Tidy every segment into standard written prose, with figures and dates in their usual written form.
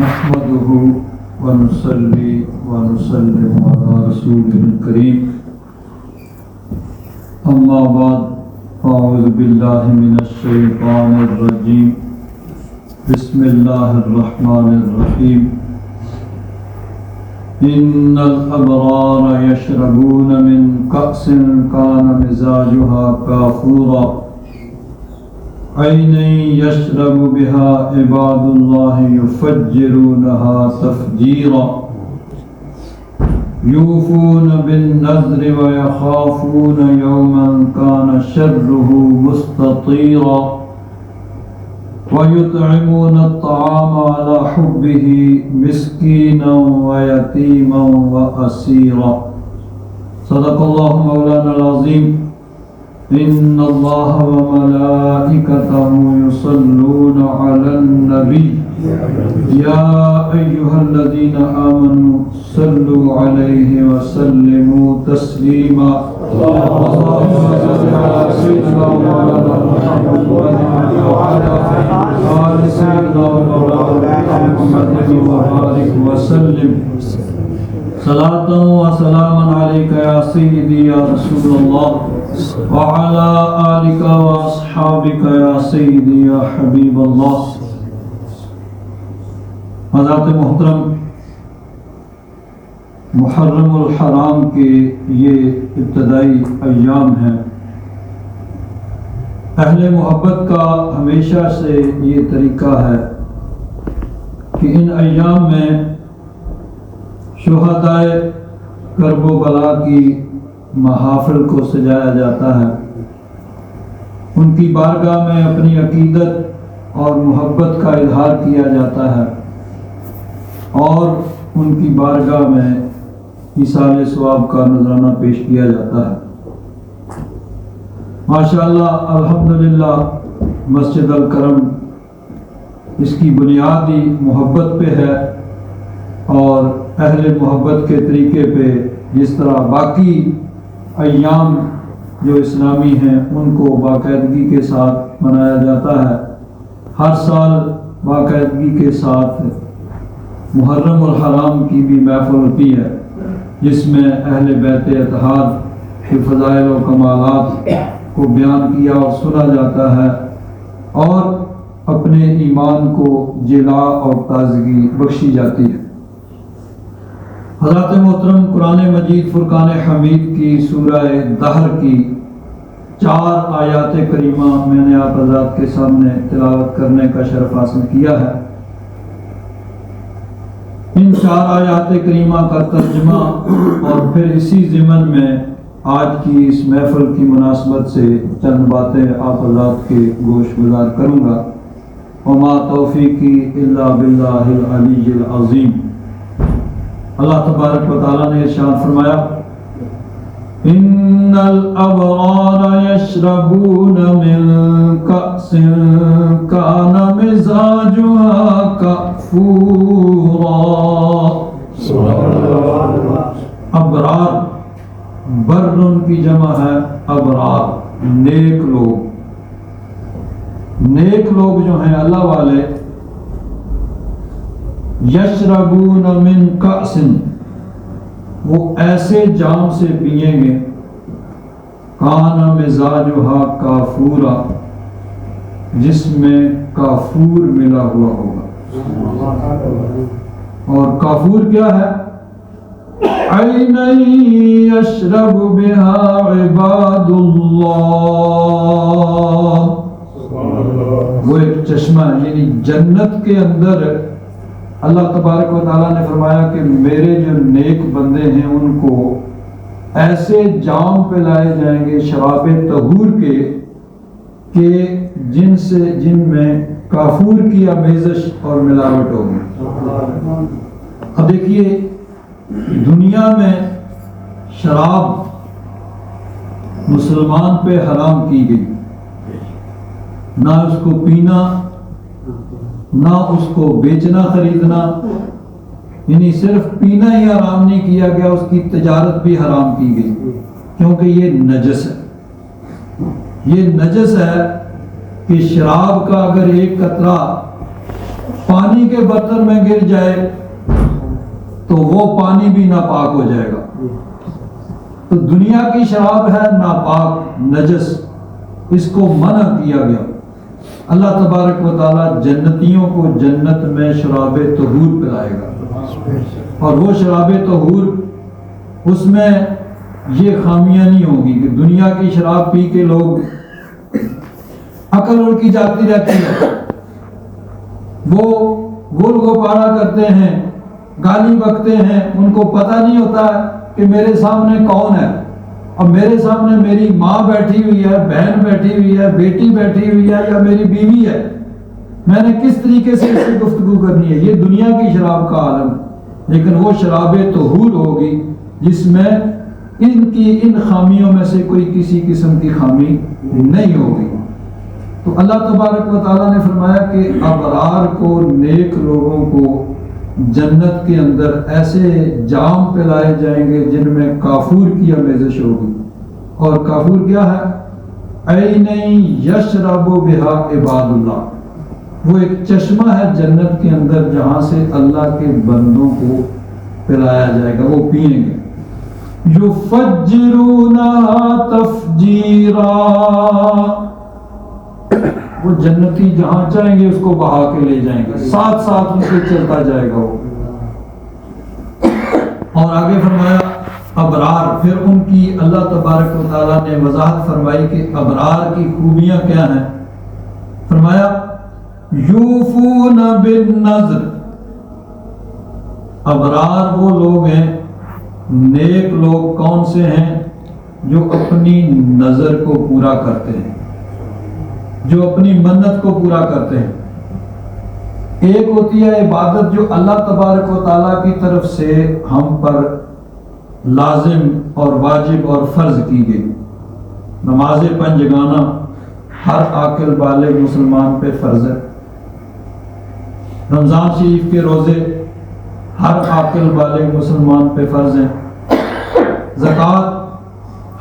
نحمده ونصلي ونسلم على رسوله الكريم أما بعد فأعوذ بالله من الشيطان الرجيم بسم الله الرحمن الرحيم إن الأبرار يشربون من كأس كان مزاجها كافورا عين يشرب بها عباد الله يفجرونها تفجيرا يوفون بالنذر ويخافون يوما كان شره مستطيرا ويطعمون الطعام على حبه مسكينا ويتيما وأسيرا صدق الله مولانا العظيم إن الله وملائكته يصلون على النبي يا أيها الذين آمنوا صلوا عليه وسلموا تسليما اللهم صل على سيدنا مولانا محمد وعلى آل سيدنا مولانا محمد وبارك وسلم صلاة وسلاما عليك يا سيدي يا رسول الله وعلى آلك وأصحابك يا سيدي يا حبيب الله. حضرات محترم، محرم الحرام کے یہ ابتدائی ایام ہیں. اہل محبت کا ہمیشہ سے یہ طریقہ ہے کہ ان ایام میں شہدائے کرب و بلا کی محافل کو سجایا جاتا ہے. ان کی بارگاہ میں اپنی عقیدت اور محبت کا اظہار کیا جاتا ہے اور ان کی بارگاہ میں ایصال ثواب کا نذرانہ پیش کیا جاتا ہے. ماشاءاللہ الحمدللہ مسجد الکرم اس کی بنیاد ہی محبت پہ ہے اور اہل محبت کے طریقے پہ جس طرح باقی ایام جو اسلامی ہیں ان کو باقاعدگی کے ساتھ منایا جاتا ہے. ہر سال باقاعدگی کے ساتھ محرم الحرام کی بھی محفل ہوتی ہے جس میں اہل بیت اتحاد کے فضائل و کمالات کو بیان کیا اور سنا جاتا ہے اور اپنے ایمان کو جلا اور تازگی بخشی جاتی ہے. حضرات محترم، قرآن مجید فرقان حمید کی سورہ دہر کی 4 آیات کریمہ میں نے آپ حضرات کے سامنے تلاوت کرنے کا شرف حاصل کیا ہے. ان 4 آیات کریمہ کا ترجمہ اور پھر اسی ضمن میں آج کی اس محفل کی مناسبت سے چند باتیں آپ حضرات کے گوش گزار کروں گا. وما توفیقی الا باللہ العلی العظیم. اللہ تبارک و تعالیٰ نے ارشاد فرمایا ان الابرار یشربون من کأس کان مزاجها کافورا. ابرار، بر ان کی جمع ہے ابرار، نیک لوگ. نیک لوگ جو ہیں اللہ والے، یشربون من کأس، وہ ایسے جام سے پئیں گے کان مزاجها کافورا، جس میں کافور ملا ہوا ہوگا. اور کافور کیا ہے؟ عین یشرب بها عباد اللہ. وہ ایک چشمہ ہے، یعنی جنت کے اندر اللہ تبارک و تعالیٰ نے فرمایا کہ میرے جو نیک بندے ہیں ان کو ایسے جام پہ لائے جائیں گے شراب طہور کے کہ جن میں کافور کی آمیزش اور ملاوٹ ہوگی. اب دیکھیے، دنیا میں شراب مسلمان پہ حرام کی گئی، نہ اس کو پینا نہ اس کو بیچنا خریدنا، یعنی صرف پینا ہی حرام نہیں کیا گیا، اس کی تجارت بھی حرام کی گئی کیونکہ یہ نجس ہے. یہ نجس ہے کہ شراب کا اگر ایک قطرہ پانی کے برتن میں گر جائے تو وہ پانی بھی ناپاک ہو جائے گا۔ تو دنیا کی شراب ہے ناپاک، نجس، اس کو منع کیا گیا۔ اللہ تبارک و تعالیٰ جنتیوں کو جنت میں شراب طہور پلائے گا، اور وہ شراب طہور، اس میں یہ خامیاں نہیں ہوگی کہ دنیا کی شراب پی کے لوگ عقل ان کی جاتی رہتی ہے، وہ گل گپارا کرتے ہیں، گالی بکتے ہیں، ان کو پتہ نہیں ہوتا کہ میرے سامنے کون ہے، اور میرے سامنے میری ماں بیٹھی ہوئی ہے، بہن بیٹھی ہوئی ہے، بیٹی بیٹھی ہوئی ہے، یا میری بیوی ہے، میں نے کس طریقے سے اس سے گفتگو کرنی ہے۔ یہ دنیا کی شراب کا عالم ہے، لیکن وہ شراب طہور ہوگی جس میں ان خامیوں میں سے کوئی کسی قسم کی خامی نہیں ہوگی۔ تو اللہ تبارک و تعالیٰ نے فرمایا کہ ابرار کو، نیک لوگوں کو جنت کے اندر ایسے جام پلائے جائیں گے جن میں کافور کی آمیزش ہوگی۔ اور کافور کیا ہے؟ عین یشرب بہا عباد اللہ، وہ ایک چشمہ ہے جنت کے اندر جہاں سے اللہ کے بندوں کو پلایا جائے گا، وہ پئیں گے۔ یفجرونہا تفجیرا، وہ جنتی جہاں چاہیں گے اس کو بہا کے لے جائیں گے، ساتھ ساتھ ان سے چلتا جائے گا وہ۔ اور آگے فرمایا ابرار، پھر ان کی اللہ تبارک و تعالیٰ نے وضاحت فرمائی کہ ابرار کی خوبیاں کیا ہیں۔ فرمایا یوفون بالنذر، ابرار وہ لوگ ہیں، نیک لوگ کون سے ہیں؟ جو اپنی نظر کو پورا کرتے ہیں، جو اپنی منت کو پورا کرتے ہیں۔ ایک ہوتی ہے عبادت جو اللہ تبارک و تعالیٰ کی طرف سے ہم پر لازم اور واجب اور فرض کی گئی، نماز پنجگانہ ہر عاقل بالغ مسلمان پہ فرض ہے، رمضان شریف کے روزے ہر عاقل بالغ مسلمان پہ فرض ہیں، زکوٰۃ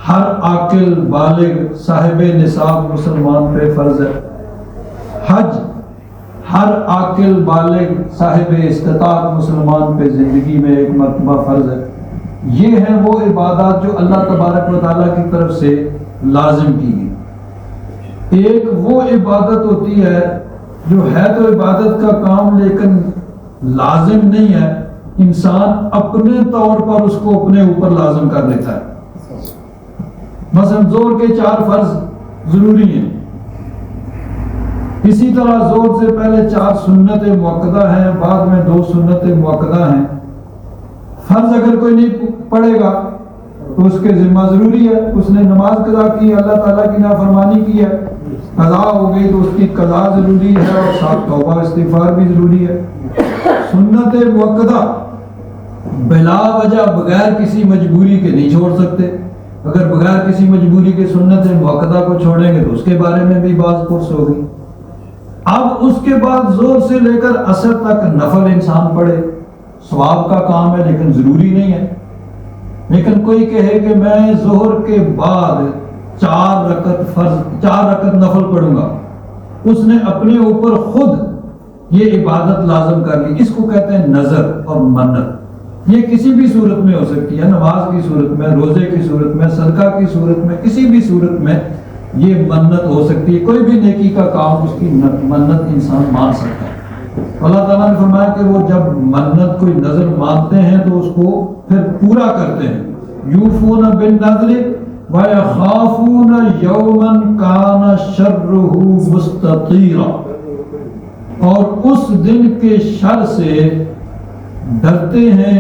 ہر عاقل بالغ صاحب نصاب مسلمان پہ فرض ہے، حج ہر عاقل بالغ صاحب استطاعت مسلمان پہ زندگی میں ایک مرتبہ فرض ہے۔ یہ ہیں وہ عبادات جو اللہ تبارک و تعالیٰ کی طرف سے لازم کی گئی۔ ایک وہ عبادت ہوتی ہے جو ہے تو عبادت کا کام لیکن لازم نہیں ہے، انسان اپنے طور پر اس کو اپنے اوپر لازم کر لیتا ہے۔ مثلا زور کے 4 فرض ضروری ہیں، اسی طرح زور سے پہلے 4 سنت مؤکدہ ہیں، بعد میں 2 سنت مؤکدہ ہیں۔ فرض اگر کوئی نہیں پڑھے گا تو اس کے ذمہ ضروری ہے، اس نے نماز قضا کی، اللہ تعالیٰ کی نافرمانی کی ہے، قضا ہو گئی تو اس کی قضا ضروری ہے، اور ساتھ توبہ استغفار بھی ضروری ہے۔ سنت مؤکدہ بلا وجہ بغیر کسی مجبوری کے نہیں چھوڑ سکتے، اگر بغیر کسی مجبوری کے سنت مؤکدہ کو چھوڑیں گے تو اس کے بارے میں بھی باز پرس ہوگی۔ اب اس کے بعد زور سے لے کر عصر تک نفل انسان پڑھے، ثواب کا کام ہے لیکن ضروری نہیں ہے۔ لیکن کوئی کہے کہ میں ظہر کے بعد 4 رکعت نفل پڑھوں گا، اس نے اپنے اوپر خود یہ عبادت لازم کر لی، اس کو کہتے ہیں نظر اور منت۔ یہ کسی بھی صورت میں ہو سکتی ہے، نماز کی صورت میں، روزے کی صورت میں، صدقہ کی صورت میں، کسی بھی صورت میں یہ منت ہو سکتی ہے۔ کوئی بھی نیکی کا کام اس کی منت انسان مان سکتا ہے۔ اللہ تعالیٰ نے فرمایا کہ وہ جب منت کوئی نظر مانتے ہیں تو اس کو پھر پورا کرتے ہیں۔ یوفون بالنذر ویخافون یوما کان شرہ مستطیرا، اور اس دن کے شر سے ڈرتے ہیں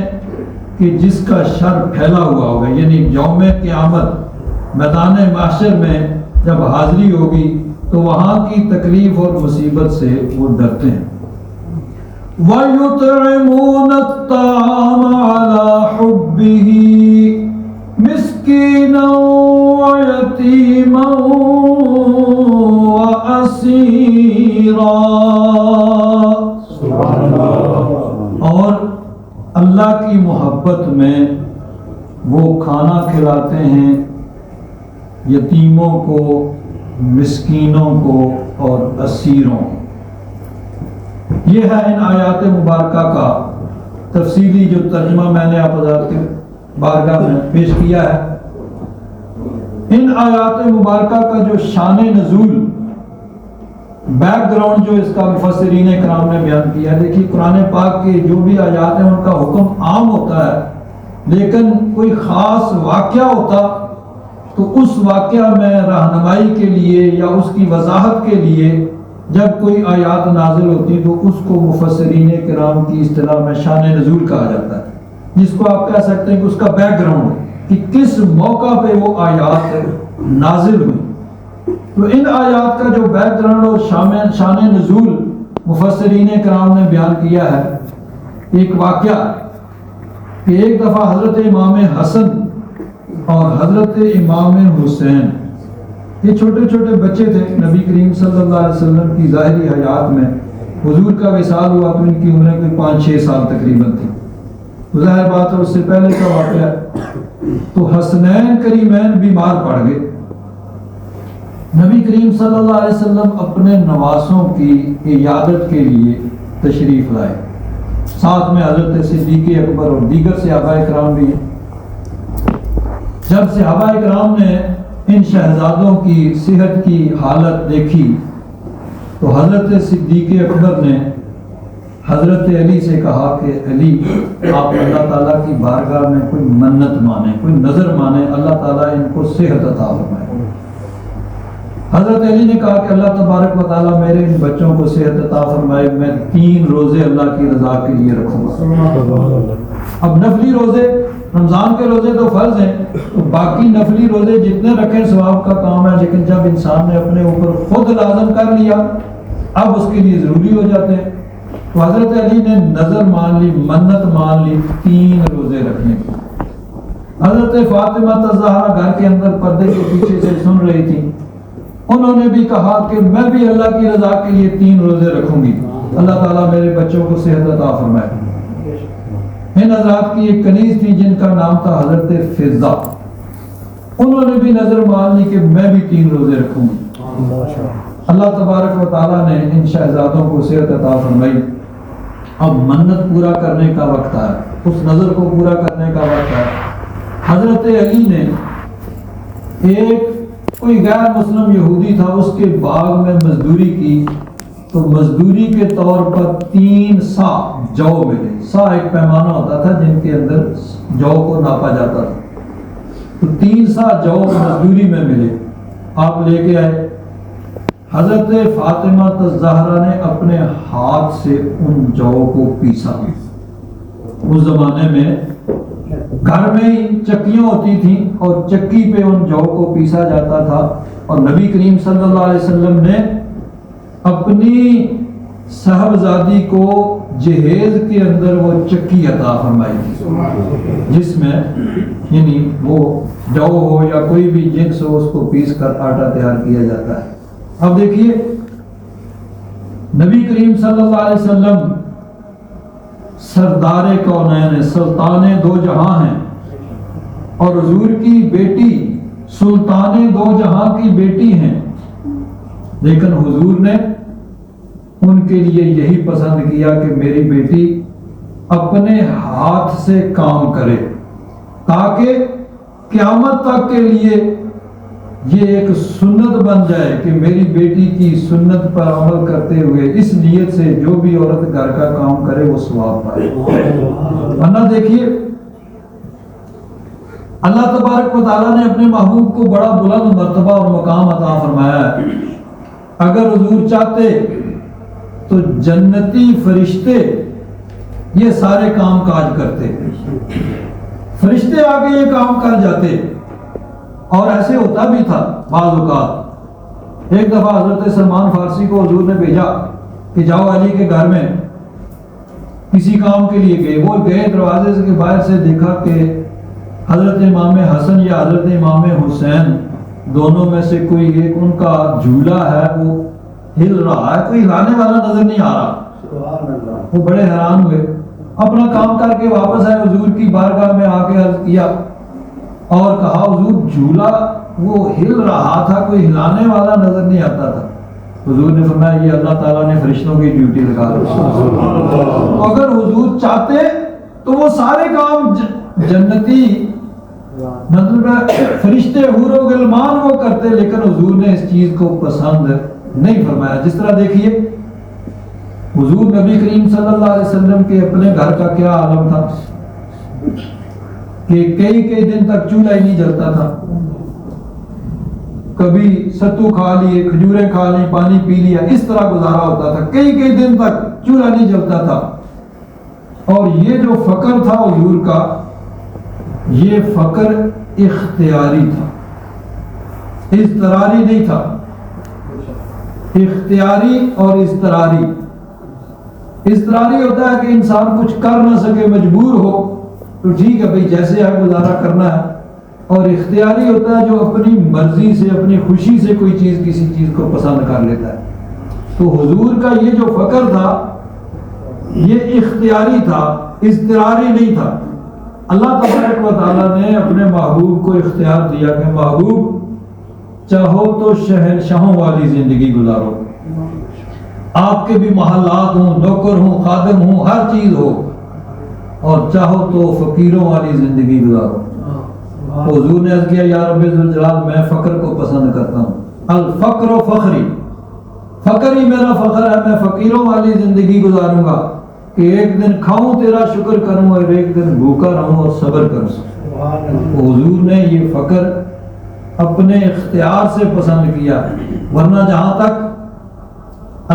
کہ جس کا شر پھیلا ہوا ہوگا، یعنی یوم قیامت میدان محشر میں جب حاضری ہوگی تو وہاں کی تکلیف اور مصیبت سے وہ ڈرتے ہیں۔ وَيُطْعِمُونَ الطَّعَامَ عَلَى حُبِّهِ مِسْكِينًا وَيَتِيمًا وَأَسِيرًا، اور اللہ کی محبت میں وہ کھانا کھلاتے ہیں یتیموں کو، مسکینوں کو اور اسیروں کو۔ یہ ہے ان آیات مبارکہ کا تفصیلی جو ترجمہ میں نے آپ حضرات کے بارگاہ میں پیش کیا ہے۔ ان آیات مبارکہ کا جو شان نزول، بیک گراؤنڈ جو اس کا مفسرین کرام نے بیان کیا ہے، دیکھیے قرآن پاک کے جو بھی آیات ہیں ان کا حکم عام ہوتا ہے، لیکن کوئی خاص واقعہ ہوتا تو اس واقعہ میں رہنمائی کے لیے یا اس کی وضاحت کے لیے جب کوئی آیات نازل ہوتی تو اس کو مفسرین کرام کی اصطلاح میں شان نزول کہا جاتا ہے، جس کو آپ کہہ سکتے ہیں کہ اس کا بیک گراؤنڈ کہ کس موقع پہ وہ آیات نازل ہوئی۔ تو ان آیات کا جو بیک گراؤنڈ اور شان نزول مفسرین کرام نے بیان کیا ہے، ایک واقعہ کہ ایک دفعہ حضرت امام حسن اور حضرت امام حسین، یہ چھوٹے چھوٹے بچے تھے، نبی کریم صلی اللہ علیہ وسلم کی ظاہری حیات میں حضور کا وصال ہوا تو ان کی عمریں کوئی 5-6 سال تقریباً تھی، ظاہر بات ہے اس سے پہلے کا واقعہ ہے۔ تو حسنین کریمین بیمار پڑ گئے، نبی کریم صلی اللہ علیہ وسلم اپنے نواسوں کی عیادت کے لیے تشریف لائے، ساتھ میں حضرت صدیق اکبر اور دیگر صحابہ کرام بھی ہیں۔ جب صحابہ کرام نے ان شہزادوں کی صحت کی حالت دیکھی تو حضرت صدیق اکبر نے حضرت علی سے کہا کہ علی آپ اللہ تعالیٰ کی بارگاہ میں کوئی منت مانیں، کوئی نظر مانیں، اللہ تعالیٰ ان کو صحت عطا فرمائے۔ حضرت علی نے کہا کہ اللہ تبارک و تعالیٰ میرے ان بچوں کو صحت عطا فرمائے، میں 3 روزے اللہ کی رضا کے لیے رکھوں گا۔ اب نفلی روزے، رمضان کے روزے تو فرض ہیں، تو باقی نفلی روزے جتنے رکھیں ثواب کا کام ہے، لیکن جب انسان نے اپنے اوپر خود لازم کر لیا اب اس کے لیے ضروری ہو جاتے ہیں۔ تو حضرت علی نے نظر مان لی، منت مان لی 3 روزے رکھنے کی۔ حضرت فاطمہ الزہرا گھر کے اندر پردے کے پیچھے سے سن رہی تھی، انہوں نے بھی کہا کہ میں بھی اللہ کی رضا کے لیے 3 روزے رکھوں گی، اللہ تعالیٰ میرے بچوں کو صحت عطا فرمائے۔ ان حضرات کی ایک کنیز تھی جن کا نام تھا حضرت فضہ، انہوں نے بھی نظر مان لی کہ میں بھی 3 روزے رکھوں گی۔ اللہ تبارک و تعالیٰ نے ان شہزادوں کو صحت عطا فرمائی۔ اب منت پورا کرنے کا وقت ہے، اس نظر کو پورا کرنے کا وقت ہے۔ حضرت علی نے ایک کوئی غیر مسلم یہودی تھا، اس کے باغ میں مزدوری کی تو مزدوری کے طور پر 3 سا جو ملے۔ سا ایک پیمانہ ہوتا تھا جن کے اندر جو کو ناپا جاتا تھا، تو 3 سا جو مزدوری میں ملے، آپ لے کے آئے۔ حضرت فاطمہ الزہرا نے اپنے ہاتھ سے ان جو کو پیسا۔ اس زمانے میں گھر میں ہی چکیاں ہوتی تھیں اور چکی پہ ان جو کو پیسا جاتا تھا، اور نبی کریم صلی اللہ علیہ وسلم نے اپنی صاحبزادی کو جہیز کے اندر وہ چکی عطا فرمائی تھی، جس میں یعنی وہ جو ہو یا کوئی بھی جنس ہو اس کو پیس کر آٹا تیار کیا جاتا ہے۔ اب دیکھیے نبی کریم صلی اللہ علیہ وسلم سردار کونین، سلطان 2 جہاں ہیں، اور حضور کی بیٹی سلطان 2 جہاں کی بیٹی ہیں، لیکن حضور نے ان کے لیے یہی پسند کیا کہ میری بیٹی اپنے ہاتھ سے کام کرے تاکہ قیامت تک کے لیے یہ ایک سنت بن جائے کہ میری بیٹی کی سنت پر عمل کرتے ہوئے اس نیت سے جو بھی عورت گھر کا کام کرے وہ ثواب پائے۔ ورنہ دیکھیے اللہ تبارک و تعالیٰ نے اپنے محبوب کو بڑا بلند مرتبہ اور مقام عطا فرمایا ہے۔ اگر حضور چاہتے تو جنتی فرشتے یہ سارے کام کاج کرتے، فرشتے آگے یہ کام کر جاتے، اور ایسے ہوتا بھی تھا بعض اوقات۔ ایک دفعہ حضرت سلمان فارسی کو حضور نے بھیجا کہ جاؤ علی کے گھر میں کسی کام کے لیے گئے، وہ گئے، دروازے کے باہر سے دیکھا کہ حضرت امام حسن یا حضرت امام حسین دونوں میں سے کوئی ایک ان کا جھولا ہے وہ ہل رہا ہے، کوئی ہلانے والا نظر نہیں آ رہا۔ وہ بڑے حیران ہوئے، اپنا کام کر کے واپس آئے، حضور کی بارگاہ میں آ کے عرض کیا اور کہا حضور جھولا وہ ہل رہا تھا، کوئی ہلانے والا نظر نہیں آتا تھا۔ حضور نے فرمایا یہ اللہ تعالیٰ نے فرشتوں کی ڈیوٹی لگا دی. اگر حضور چاہتے تو وہ سارے کام جنتی مطلب فرشتے حور و غلمان وہ کرتے، لیکن حضور نے اس چیز کو پسند نہیں فرمایا. جس طرح دیکھیے حضور نبی کریم صلی اللہ علیہ وسلم کے اپنے گھر کا کیا عالم تھا کہ کئی دن تک چولہا ہی نہیں جلتا تھا. کبھی ستو کھا لیے، کھجوریں کھا لی، پانی پی لیا، اس طرح گزارا ہوتا تھا. کئی دن تک چولہا نہیں جلتا تھا. اور یہ جو فقر تھا حضور کا، یہ فقر اختیاری تھا، اضطراری نہیں تھا. اختیاری اور اضطراری. اضطراری ہوتا ہے کہ انسان کچھ کر نہ سکے، مجبور ہو تو ٹھیک ہے بھائی جیسے ہے گزارا کرنا ہے. اور اختیاری ہوتا ہے جو اپنی مرضی سے، اپنی خوشی سے کوئی چیز، کسی چیز کو پسند کر لیتا ہے. تو حضور کا یہ جو فقر تھا یہ اختیاری تھا، اضطراری نہیں تھا. اللہ تبارک و تعالیٰ نے اپنے محبوب کو اختیار دیا کہ محبوب چاہو تو شہنشاہوں والی زندگی گزارو، آپ کے بھی محلات ہوں، نوکر ہوں، خادم ہوں، ہر چیز ہو، اور چاہو تو فقیروں والی زندگی گزارو. حضور نے عرض کیا یا رب ذوالجلال میں فقر کو پسند کرتا ہوں. الفقر و فخری، فقر ہی میرا فخر ہے. میں فقیروں والی زندگی گزاروں گا کہ ایک دن کھاؤں تیرا شکر کروں اور ایک دن بھوکا رہوں اور صبر کروں. حضور نے یہ فقر اپنے اختیار سے پسند کیا. ورنہ جہاں تک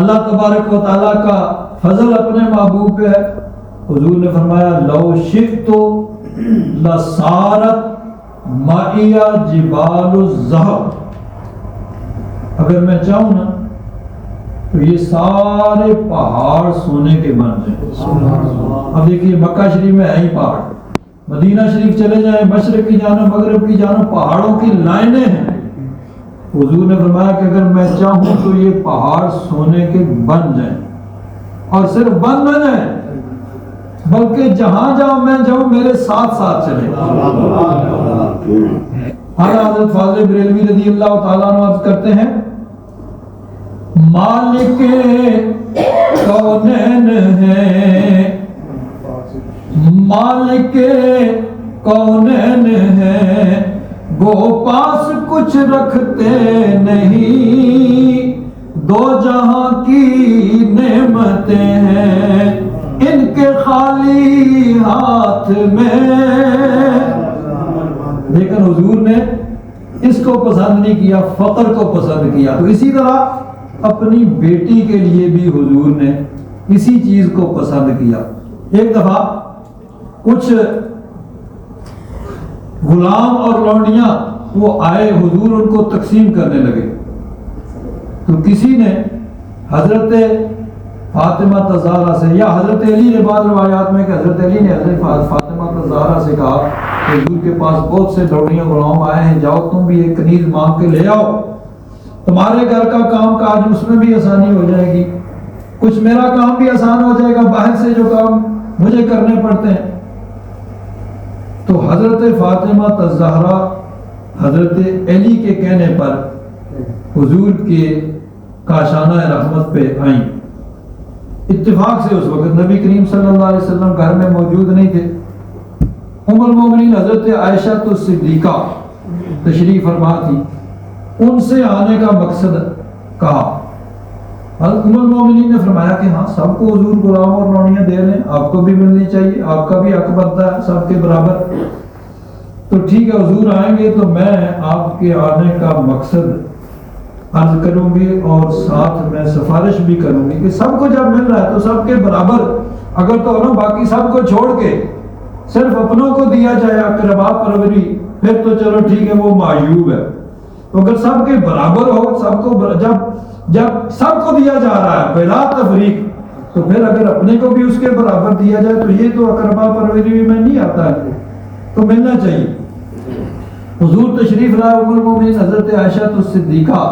اللہ تبارک و تعالیٰ کا فضل اپنے محبوب پہ ہے، حضور نے فرمایا لو شئت لصارت معی جبال الذہب، اگر میں چاہوں نا تو یہ سارے پہاڑ سونے کے بن جائیں. اب دیکھیے مکہ شریف میں ہے ہی پہاڑ، مدینہ شریف چلے جائیں، مشرق کی جانب مغرب کی جانب پہاڑوں کی لائنیں ہیں. حضور نے فرمایا کہ اگر میں چاہوں تو یہ پہاڑ سونے کے بن جائیں، اور صرف بن نہ جائیں بلکہ جہاں جہاں میں جاؤں میرے ساتھ ساتھ چلے. حضرت فاضل بریلوی رضی اللہ تعالیٰ عنہ عرض کرتے ہیں مالک کونین ہے، مالک کونین ہے، وہ پاس کچھ رکھتے نہیں، دو جہاں کی نعمتیں ہیں ان کے خالی ہاتھ میں. لیکن حضور نے اس کو پسند نہیں کیا، فقر کو پسند کیا. تو اسی طرح اپنی بیٹی کے لیے بھی حضور نے اسی چیز کو پسند کیا. ایک دفعہ کچھ غلام اور لونڈیاں وہ آئے، حضور ان کو تقسیم کرنے لگے. تو کسی نے حضرت فاطمہ الزہرا سے، یا حضرت علی نے بعض روایات میں کہ حضرت علی نے حضرت فاطمہ الزہرا سے کہا حضور کے پاس بہت سے لونڈیاں غلام آئے ہیں، جاؤ تم بھی ایک کنیز مانگ کے لے آؤ، تمہارے گھر کا کام کاج اس میں بھی آسانی ہو جائے گی، کچھ میرا کام بھی آسان ہو جائے گا، باہر سے جو کام مجھے کرنے پڑتے ہیں. تو حضرت فاطمہ الزہرا حضرت علی کے کہنے پر حضور کے کاشانہ رحمت پہ آئیں. اتفاق سے اس وقت نبی کریم صلی اللہ علیہ وسلم گھر میں موجود نہیں تھے. ام المومنین حضرت عائشہ صدیقہ تشریف فرما تھی، ان سے آنے کا مقصد کہا. ام المومنین نے فرمایا کہ ہاں سب کو حضور غلام اور لونڈیاں دے رہے ہیں، آپ کو بھی ملنی چاہیے، آپ کا بھی حق بنتا ہے سب کے برابر. تو ٹھیک ہے حضور آئیں گے تو میں آپ کے آنے کا مقصد عرض کروں گی اور ساتھ میں سفارش بھی کروں گی کہ سب کو جب مل رہا ہے تو سب کے برابر، اگر تو نا باقی سب کو چھوڑ کے صرف اپنوں کو دیا جائے اقربا پروری، پھر تو چلو ٹھیک ہے وہ معیوب ہے. تو اگر سب کے برابر ہو، سب کو جب سب کو دیا جا رہا ہے بلا تفریق، تو پھر اگر اپنے کو بھی اس کے برابر دیا جائے تو یہ تو اقربا پروری میں نہیں آتا ہے، تو ملنا چاہیے. حضور تشریف لائے. ام المومنین حضرت عائشہ صدیقہ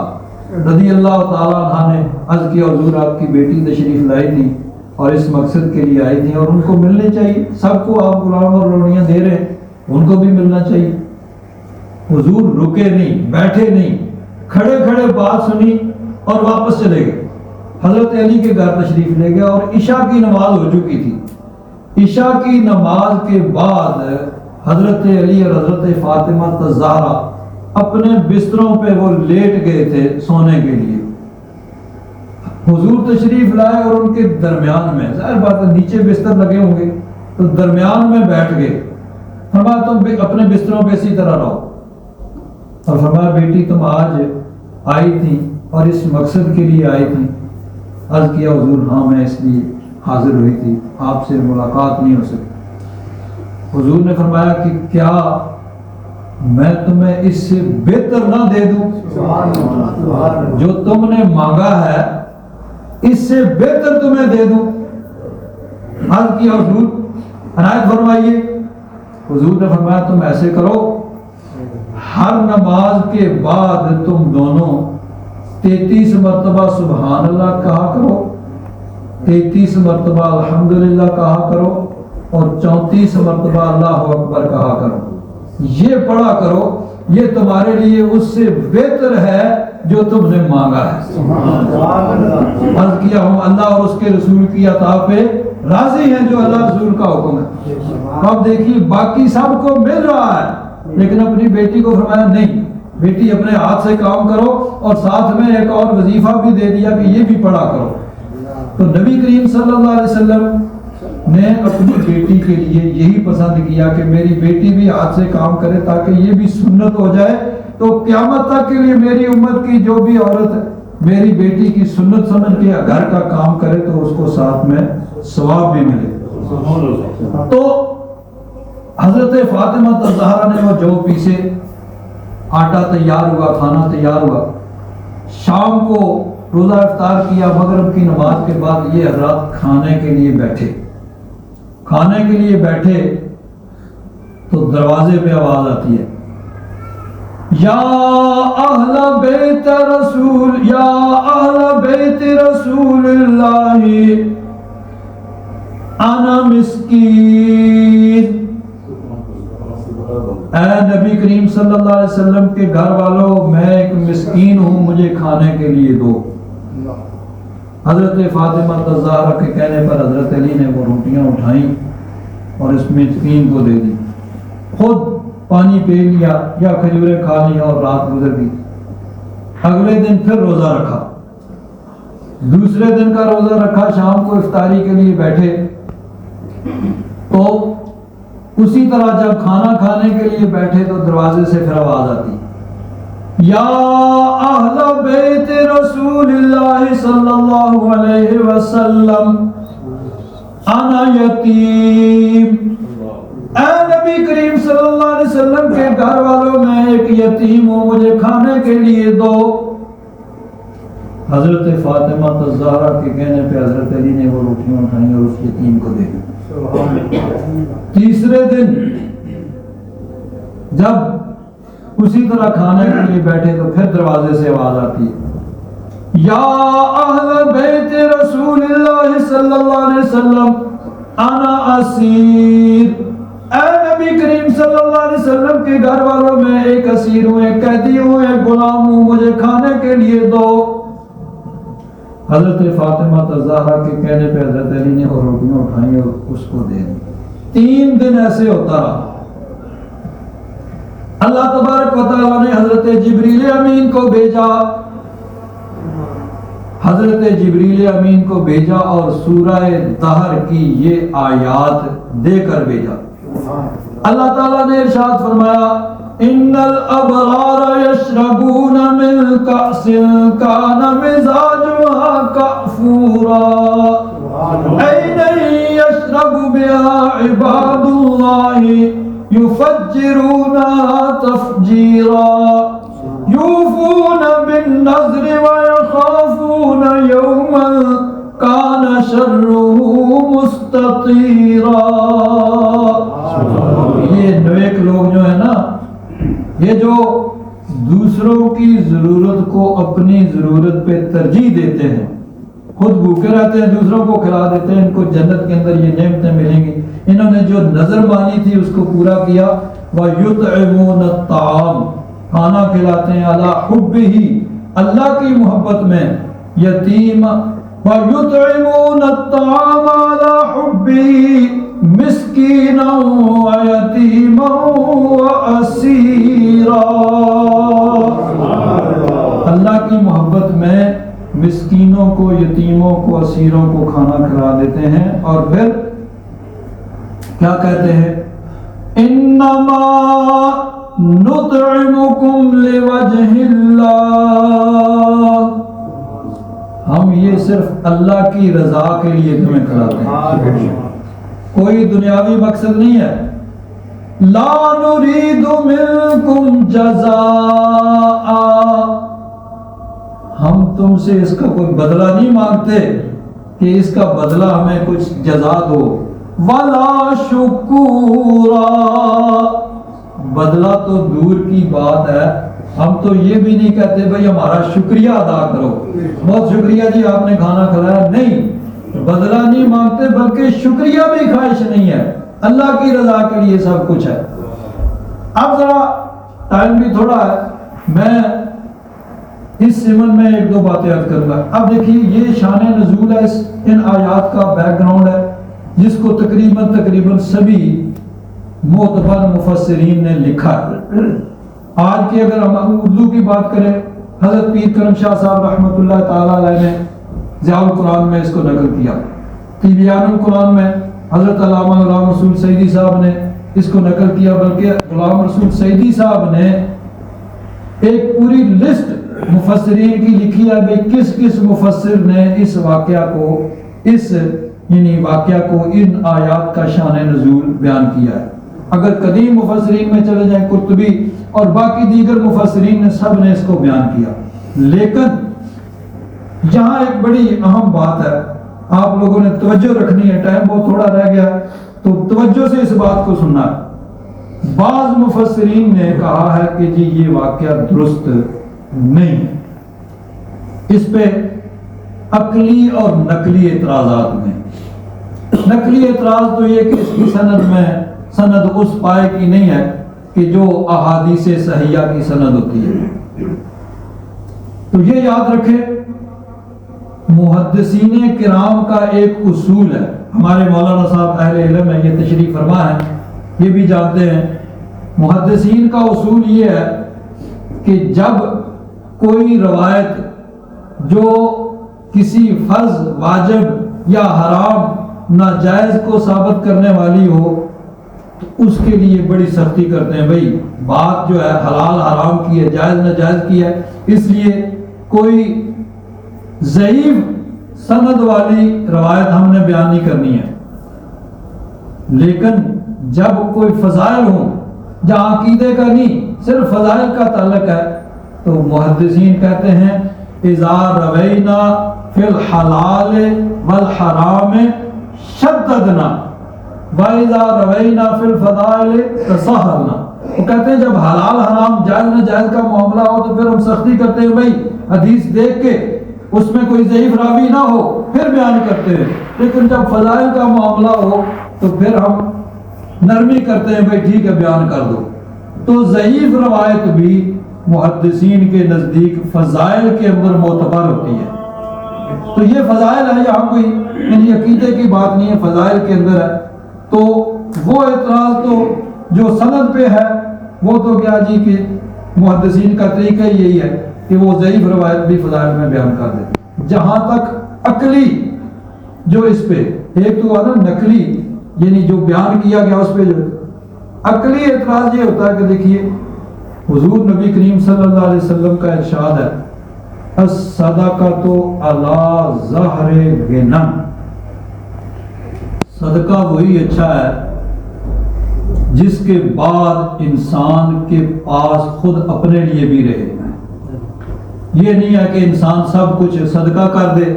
رضی اللہ تعالیٰ عنہ نے عرض کیا حضور آپ کی بیٹی تشریف لائی تھی اور اس مقصد کے لیے آئی تھی اور ان کو ملنے چاہیے، سب کو آپ غلام اور لونڈیاں دے رہے ہیں، ان کو بھی ملنا چاہیے. حضور رکے نہیں، بیٹھے نہیں، کھڑے کھڑے بات سنی اور واپس چلے گئے. حضرت علی کے گھر تشریف لے گئے اور عشاء کی نماز ہو چکی تھی. عشاء کی نماز کے بعد حضرت علی اور حضرت فاطمہ الزہرا اپنے بستروں پہ وہ لیٹ گئے تھے سونے کے لیے. حضور تشریف لائے اور ان کے درمیان میں، ظاہر بات ہے نیچے بستر لگے ہوں گے تو درمیان میں بیٹھ گئے. فرمایا تم اپنے بستروں پہ اسی طرح رہو. اور فرمایا بیٹی تم آج آئی تھی اور اس مقصد کے لیے آئی تھی؟ عرض کیا حضور ہاں میں اس لیے حاضر ہوئی تھی، آپ سے ملاقات نہیں ہو سکی. حضور نے فرمایا کہ کیا میں تمہیں اس سے بہتر نہ دے دوں؟ جو تم نے مانگا ہے اس سے بہتر تمہیں دے دوں. عرض کیا حضور عنایت فرمائیے. حضور نے فرمایا تم ایسے کرو، ہر نماز کے بعد تم دونوں 33 مرتبہ سبحان اللہ کہا کرو، 33 مرتبہ الحمدللہ کہا کرو اور 34 مرتبہ اللہ اکبر کہا کرو. یہ پڑھا کرو، یہ تمہارے لیے اس سے بہتر ہے جو تم نے مانگا ہے. عرض کیا ہم اللہ اور اس کے رسول کی عطا پہ راضی ہیں جو اللہ رسول کا حکم ہے. اب دیکھیے باقی سب کو مل رہا ہے لیکن اپنی بیٹی کو فرمایا نہیں بیٹی اپنے ہاتھ سے کام کرو، اور ساتھ میں ایک اور وظیفہ بھی دے دیا کہ یہ بھی پڑھا کرو. تو نبی کریم صلی اللہ علیہ وسلم نے اپنی بیٹی کے لیے یہی پسند کیا کہ میری بیٹی بھی ہاتھ سے کام کرے تاکہ یہ بھی سنت ہو جائے. تو قیامت تک کے لیے میری امت کی جو بھی عورت میری بیٹی کی سنت سمجھ کے گھر کا کام کرے تو اس کو ساتھ میں ثواب بھی ملے. تو حضرت فاطمہ الزہرا نے وہ جو پیسے، آٹا تیار ہوا، کھانا تیار ہوا. شام کو روزہ افطار کیا، مغرب کی نماز کے بعد یہ حضرات کھانے کے لیے بیٹھے. کھانے کے لیے بیٹھے تو دروازے پہ آواز آتی ہے یا اہل بیت رسول، یا اہل بیت رسول اللہ انا مسکین. اے نبی کریم صلی اللہ علیہ وسلم کے گھر والوں میں ایک مسکین ہوں، مجھے کھانے کے لیے دو. حضرت فاطمہ الزہرا کے کہنے پر حضرت علی نے وہ روٹیاں اٹھائیں اور اس مسکین کو دے دی. خود پانی پی لیا یا کھجوریں کھا لیا اور رات گزر گئی. اگلے دن پھر روزہ رکھا، دوسرے دن کا روزہ رکھا. شام کو افطاری کے لیے بیٹھے تو اسی طرح جب کھانا کھانے کے لیے بیٹھے تو دروازے سے پھر آواز آتی یا اہل بیت رسول اللہ صلی اللہ علیہ وسلم انا یتیم. اے نبی کریم صلی اللہ علیہ وسلم کے گھر والوں میں ایک یتیم ہوں، مجھے کھانے کے لیے دو. حضرت فاطمہ الزہرا کے کہنے پہ حضرت علی نے وہ روٹیاں اٹھائیں اور اس یتیم کو دے دی. تیسرے دن جب اسی طرح کھانے کے لیے بیٹھے تو پھر دروازے سے آواز آتی ہے یا اہل بیت رسول اللہ صلی اللہ علیہ وسلم انا اسیر. اے نبی کریم صلی اللہ علیہ وسلم کے گھر والوں میں ایک اسیر ہوں، ایک قیدی ہوں، ایک غلام ہوں، مجھے کھانے کے لیے دو. حضرت فاطمہ الزہرا کے کہنے پہ حضرت علی نے وہ روٹیاں اٹھائیں اور اس کو دے دی. 3 دن ایسے ہوتا رہا. اللہ تبارک و تعالیٰ نے حضرت جبریل امین کو بھیجا، حضرت جبریل امین کو بھیجا اور سورہ دہر کی یہ آیات دے کر بھیجا. اللہ تعالیٰ نے ارشاد فرمایا ان الابرار یشربون من کأس کان مزاجها کافورا عینا یشرب بها عباد اللہ یفجرونها تفجیرا یوفون بالنذر ویخافون یوما کان شرہ مستطیرا. یہ نیک لوگ جو ہے نا، یہ جو دوسروں کی ضرورت کو اپنی ضرورت پہ ترجیح دیتے ہیں، خود بھوکے رہتے ہیں دوسروں کو کھلا دیتے ہیں، ان کو جنت کے اندر یہ نعمتیں ملیں گی. انہوں نے جو نظر مانی تھی اس کو پورا کیا. وَيُطْعِمُونَ الطَّعَامَ، کھانا کھلاتے ہیں عَلَىٰ حُبِّهِ، اللہ کی محبت میں یتیم وَيُطْعِمُونَ الطَّعَامَ عَلَى حُبِّهِ مِسْكِينًا وَيَتِيمًا وَأَسِيرًا۔ اللہ کی محبت میں مسکینوں کو، یتیموں کو، اسیروں کو کھانا کھلا دیتے ہیں، اور پھر کیا کہتے ہیں؟ انما نطعمکم لوجہ اللہ، ہم یہ صرف اللہ کی رضا کے لیے تمہیں کھلاتے ہیں، کوئی دنیاوی مقصد نہیں ہے۔ لا نريد منکم جزاء، ہم تم سے اس کا کوئی بدلہ نہیں مانگتے کہ اس کا بدلہ ہمیں کچھ جزا دو۔ ولا شکورا، بدلہ تو دور کی بات ہے، ہم تو یہ بھی نہیں کہتے بھئی ہمارا شکریہ ادا کرو، بہت شکریہ جی آپ نے کھانا کھلایا، نہیں، بدلہ نہیں مانگتے، بلکہ شکریہ بھی خواہش نہیں ہے، اللہ کی رضا کے لیے سب کچھ ہے۔ اب ذرا ٹائم بھی تھوڑا ہے، میں اس سمن میں ایک دو باتیں عرض کروں گا۔ اب دیکھیے یہ شان نزول ہے، ان آیات کا بیک گراؤنڈ ہے جس کو تقریباً سبھی معتبر مفسرین نے لکھا ہے۔ آج کی اگر ہم اردو کی بات کریں، حضرت پیر کرم شاہ صاحب رحمۃ اللہ تعالیٰ علیہ نے ضیاء القرآن میں اس کو نقل کیا، تبیان القرآن میں حضرت علامہ غلام رسول سعیدی صاحب نے اس کو نقل کیا، بلکہ غلام رسول سعیدی صاحب نے ایک پوری لسٹ مفسرین کی لکھی ہے بھئی کس کس مفسر نے اس واقعہ کو، اس یعنی واقعہ کو، ان آیات کا شان نزول بیان کیا ہے۔ اگر قدیم مفسرین میں چلے جائیں، قرطبی اور باقی دیگر مفسرین نے سب نے اس کو بیان کیا، لیکن یہاں ایک بڑی اہم بات ہے، آپ لوگوں نے توجہ رکھنی ہے، ٹائم بہت تھوڑا رہ گیا تو توجہ سے اس بات کو سننا ہے۔ بعض مفسرین نے کہا ہے کہ جی یہ واقعہ درست نہیں، اس پہ عقلی اور نقلی اعتراضات میں۔ نقلی اعتراض تو یہ کہ اس کی سند اس پائے کی نہیں ہے کہ جو احادیث صحیحہ کی سند ہوتی ہے۔ تو یہ یاد رکھیں، محدثین کرام کا ایک اصول ہے، ہمارے مولانا صاحب اہل علم ہے، یہ تشریف فرما ہے، یہ بھی جانتے ہیں، محدثین کا اصول یہ ہے کہ جب کوئی روایت جو کسی فرض، واجب یا حرام، ناجائز کو ثابت کرنے والی ہو تو اس کے لیے بڑی سختی کرتے ہیں، بھئی بات جو ہے حلال حرام کی ہے، جائز ناجائز کی ہے، اس لیے کوئی ضعیف سند والی روایت ہم نے بیان نہیں کرنی ہے۔ لیکن جب کوئی فضائل ہوں، جہاں عقیدے کا نہیں صرف فضائل کا تعلق ہے، تو محدثین کہتے ہیں اذا روینا فی الحلال والحرام شددنا وَإِذَا رَوَيْنَا فِي الْفَضَائِلِ تَسَاهَلْنَا، وہ کہتے ہیں جب حلال حرام جائز ناجائز کا معاملہ ہو تو پھر ہم سختی کرتے ہیں، بھائی حدیث دیکھ کے اس میں کوئی ضعیف راوی نہ ہو پھر بیان کرتے ہیں، لیکن جب فضائل کا معاملہ ہو تو پھر ہم نرمی کرتے ہیں، بھائی ٹھیک ہے بیان کر دو۔ تو ضعیف روایت بھی محدثین کے نزدیک فضائل کے اندر معتبر ہوتی ہے۔ تو یہ فضائل ہے، یہاں کوئی یعنی عقیدے کی بات نہیں ہے، فضائل کے اندر ہے۔ تو وہ اعتراض تو جو سند پہ ہے وہ تو کیا جی کہ محدثین کا طریقہ یہی ہے کہ وہ ضعیف روایت بھی فضائل میں بیان کر دیتے۔ جہاں تک عقلی جو اس پہ ایک تو آنا نقلی یعنی جو بیان کیا گیا اس پہ جو عقلی اعتراض یہ ہوتا ہے کہ دیکھیے حضور نبی کریم صلی اللہ علیہ وسلم کا ارشاد ہے الصدقۃ علی ظہر غنم، صدقہ وہی اچھا ہے جس کے بعد انسان کے پاس خود اپنے لیے بھی رہے۔ یہ نہیں ہے کہ انسان سب کچھ صدقہ کر دے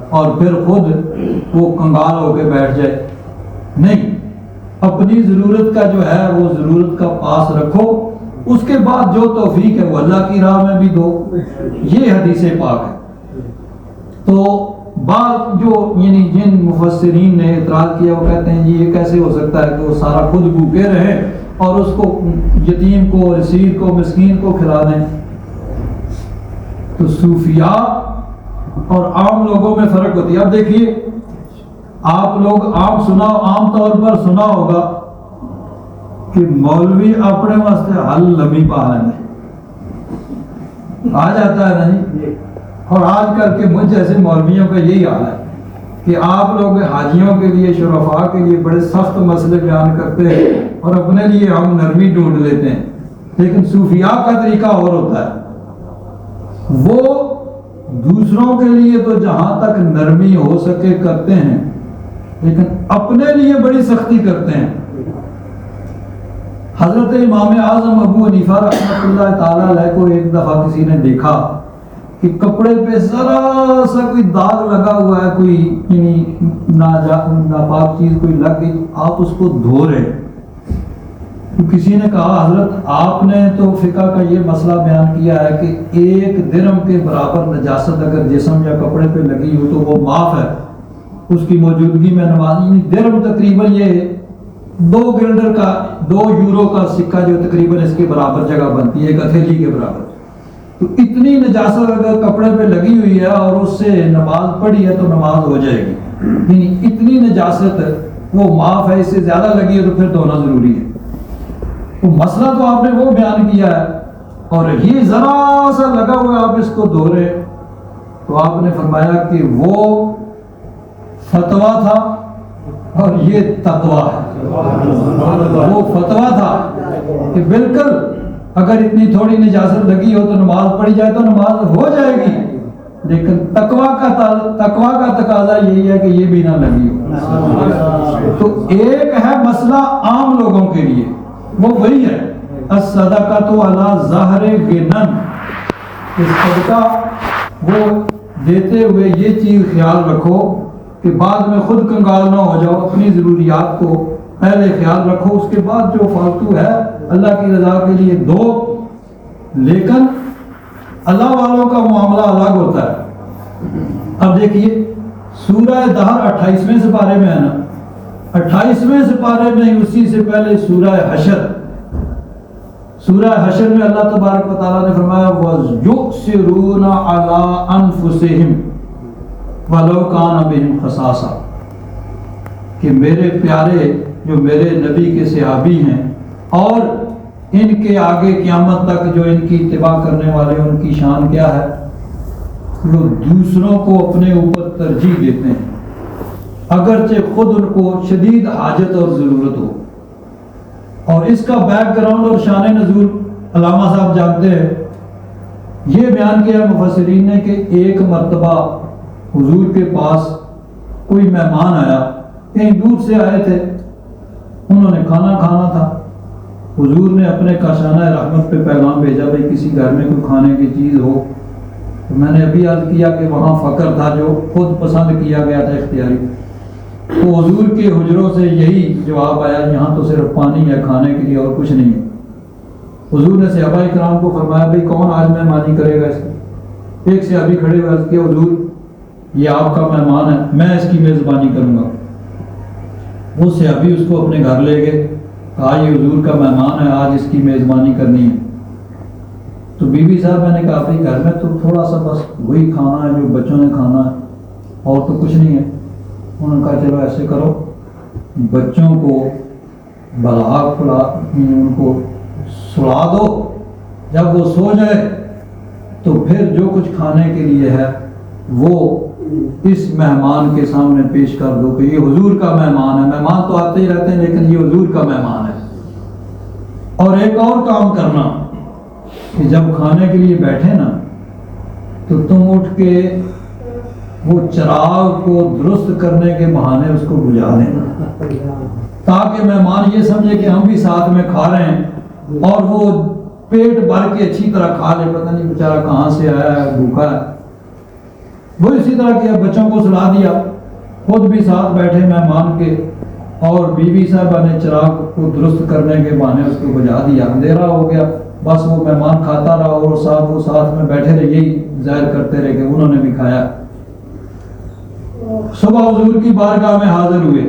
اور پھر خود وہ کنگال ہو کے بیٹھ جائے، نہیں، اپنی ضرورت کا جو ہے وہ ضرورت کا پاس رکھو، اس کے بعد جو توفیق ہے وہ اللہ کی راہ میں بھی دو، یہ حدیث پاک ہے۔ تو بعض جو یعنی جن مفسرین نے اعتراض کیا وہ کہتے ہیں جی یہ کیسے ہو سکتا ہے کہ وہ سارا خود بھوکے رہیں اور اس کو یتیم کو، اسیر کو، مسکین کو کھلا دیں۔ تو تو صوفیاء اور عام لوگوں میں فرق ہوتی ہے. اب دیکھیے آپ لوگ عام طور پر سنا ہوگا کہ مولوی اپنے واسطے حل لمبی پا لیں آ جاتا ہے نہیں. اور آج کل کے مجھ جیسے مولویوں کا یہی حال ہے کہ آپ لوگ حاجیوں کے لیے شرفاء کے لیے بڑے سخت مسئلے بیان کرتے ہیں اور اپنے لیے ہم نرمی ڈھونڈ لیتے ہیں. لیکن صوفیاء کا طریقہ اور ہوتا ہے. وہ دوسروں کے لیے تو جہاں تک نرمی ہو سکے کرتے ہیں لیکن اپنے لیے بڑی سختی کرتے ہیں. حضرت امام اعظم ابو حنیفہ رحمۃ اللہ تعالیٰ علیہ کو ایک دفعہ کسی نے دیکھا کہ کپڑے پہ ذرا سا کوئی داغ لگا ہوا ہے, کوئی ناپاک چیز کوئی لگ گئی, آپ اس کو دھو رہے. تو کسی نے کہا حضرت آپ نے تو فقہ کا یہ مسئلہ بیان کیا ہے کہ 1 درہم کے برابر نجاست اگر جسم یا کپڑے پہ لگی ہو تو وہ معاف ہے, اس کی موجودگی میں نماز. درہم تقریباً یہ 2 گلڈر کا 2 یورو کا سکہ جو تقریباً اس کے برابر جگہ بنتی ہے, ایک ہتھیلی کے برابر. تو اتنی نجاست اگر کپڑے پہ لگی ہوئی ہے اور اس سے نماز پڑھی ہے تو نماز ہو جائے گی. یعنی اتنی نجاست وہ معاف ہے, اس سے زیادہ لگی ہے تو پھر دھونا ضروری ہے. تو مسئلہ تو آپ نے وہ بیان کیا ہے اور یہ ذرا سا لگا ہوا آپ اس کو دھو رہے. تو آپ نے فرمایا کہ وہ فتویٰ تھا اور یہ تقویٰ ہے. وہ فتویٰ تھا کہ بالکل اگر اتنی تھوڑی نجاست لگی ہو تو نماز پڑھی جائے تو نماز ہو جائے گی, لیکن تقویٰ کا تقاضا یہی ہے کہ یہ بھی نہ لگی ہو. تو ایک ہے مسئلہ عام لوگوں کے لیے, وہ وہی ہے الصدقۃ علی ظہر غنن. صدقہ وہ دیتے ہوئے یہ چیز خیال رکھو کہ بعد میں خود کنگال نہ ہو جاؤ, اپنی ضروریات کو پہلے خیال رکھو, اس کے بعد جو فالتو ہے اللہ کی رضا کے لیے دو. لیکن اللہ والوں کا معاملہ الگ ہوتا ہے. اب دیکھیے سورہ دہر 28ویں سپارے میں ہے نا, 28ویں سپارے میں اسی سے پہلے سورہ حشر میں اللہ تبارک و تعالیٰ نے فرمایا وَيُؤْثِرُونَ عَلَىٰ أَنفُسِهِمْ وَلَوْ كَانَ بِهِمْ خَصَاصَةٌ, کہ میرے پیارے جو میرے نبی کے صحابی ہیں اور ان کے آگے قیامت تک جو ان کی اتباع کرنے والے ان کی شان کیا ہے, وہ دوسروں کو اپنے اوپر ترجیح دیتے ہیں اگرچہ خود ان کو شدید حاجت اور ضرورت ہو. اور اس کا بیک گراؤنڈ اور شان نزول علامہ صاحب جانتے ہیں. یہ بیان کیا مفسرین نے کہ ایک مرتبہ حضور کے پاس کوئی مہمان آیا, کہیں دور سے آئے تھے, انہوں نے کھانا کھانا تھا. حضور نے اپنے کاشانہ رحمت پہ پیغام بھیجا بھائی کسی گھر میں کوئی کھانے کی چیز ہو. تو میں نے ابھی عرض کیا کہ وہاں فقر تھا جو خود پسند کیا گیا تھا اختیاری. تو حضور کے حجروں سے یہی جواب آیا یہاں تو صرف پانی ہے کھانے کے لیے اور کچھ نہیں ہے. حضور نے صحابہ کرام کو فرمایا بھائی کون آج مہمانی کرے گا اس کی. ایک صحابی کھڑے ہوئے عرض کیا حضور یہ آپ کا مہمان ہے, میں اس کی میزبانی کروں گا. وہ صحابی اس کو اپنے گھر لے گئے, کہا یہ حضور کا مہمان ہے آج اس کی میزبانی کرنی ہے. تو بی بی صاحب میں نے کہا بھائی گھر میں تو تھوڑا سا بس وہی کھانا ہے جو بچوں نے کھانا ہے اور تو کچھ نہیں ہے. انہوں نے کہا چلو ایسے کرو بچوں کو بلاغ پڑا ان کو سلا دو, جب وہ سو جائے تو پھر جو کچھ کھانے کے لیے ہے وہ اس مہمان کے سامنے پیش کر دو کہ یہ حضور کا مہمان ہے. مہمان تو آتے ہی رہتے ہیں لیکن یہ حضور کا مہمان ہے. اور ایک اور کام کرنا کہ جب کھانے کے لیے بیٹھے نا تو تم اٹھ کے وہ چراغ کو درست کرنے کے بہانے اس کو بجھا دینا تاکہ مہمان یہ سمجھے کہ ہم بھی ساتھ میں کھا رہے ہیں اور وہ پیٹ بھر کے اچھی طرح کھا لے. پتہ نہیں بیچارہ کہاں سے آیا ہے, بھوکا ہے. وہ اسی طرح کیا, بچوں کو سلا دیا, خود بھی ساتھ بیٹھے مہمان کے, اور بیوی صاحبہ نے چراغ کو درست کرنے کے بہانے اس کو بجھا دیا. اندھیرا ہو گیا, بس وہ مہمان کھاتا رہا اور وہ ساتھ میں بیٹھے رہے, یہی ظاہر کرتے رہے کہ انہوں نے بھی کھایا. صبح حضور کی بارگاہ میں حاضر ہوئے.